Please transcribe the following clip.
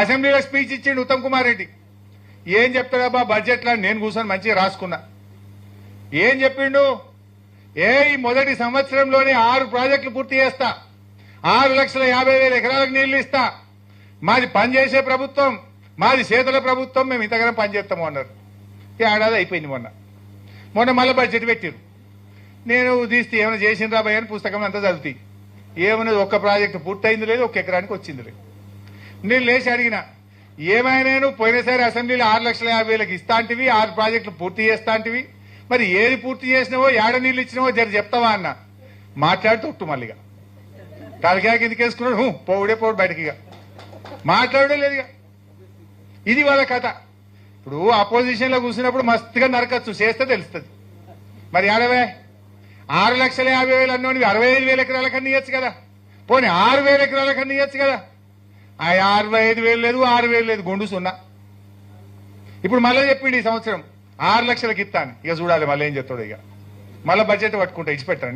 అసెంబ్లీలో స్పీచ్ ఇచ్చిండు ఉత్తమ్ కుమార్ రెడ్డి. ఏం చెప్తాడబ్బా బడ్జెట్లో? నేను కూర్చొని మంచిగా రాసుకున్నా. ఏం చెప్పిండు? ఈ మొదటి సంవత్సరంలోనే 6 ప్రాజెక్టులు పూర్తి చేస్తా, 6,50,000 ఎకరాలకు నీళ్లు ఇస్తా, మాది పనిచేసే ప్రభుత్వం, మాది చేతుల ప్రభుత్వం, మేము ఇంతగానో పనిచేస్తాము అన్నారు. ఏడాది అయిపోయింది. మొన్న మళ్ళీ బడ్జెట్ పెట్టిరు. నేను తీస్తే ఏమైనా చేసిండ్రా భయ్య అని పుస్తకం అంతా చదువుతాయి. ఏమన్నది? ఒక్క ప్రాజెక్టు పూర్తయింది లేదు, 1 ఎకరానికి వచ్చింది లేదు. నేను లేచి అడిగిన, ఏమైనా పోయినసారి అసెంబ్లీలో 6,50,000 ఇస్తా అంటివి, 6 ప్రాజెక్టులు పూర్తి చేస్తా అంటివి, మరి ఏది పూర్తి చేసినావో, ఏడ నీళ్ళు ఇచ్చినావో జర చెప్తావా అన్న. మాట్లాడుతూ మళ్ళీగా తలకాయ కిందకి వేసుకున్నాడు. పోవుడే పోడు బయటకి, మాట్లాడడం లేదు. ఇది వాళ్ళ కథ. ఇప్పుడు అపోజిషన్ లో కూర్చున్నప్పుడు మస్తుగా నరకచ్చు, చేస్తే తెలుస్తుంది. మరి ఏడవే 6,50,000 అన్నోని 65,000 ఎకరాల కన్నా ఇవ్వచ్చు కదా, పోనీ 6,000 ఎకరాల కన్నా ఇవ్వచ్చు కదా. 65,000 లేదు, 6,000 లేదు, గుండు సున్నా. ఇప్పుడు మళ్ళీ చెప్పిండు ఈ సంవత్సరం 6 లక్షలకి ఇస్తాను. ఇక చూడాలి మళ్ళీ ఏం చెప్తాడు. ఇక మళ్ళీ బడ్జెట్ పట్టుకుంటా ఇచ్చిపెట్టాను.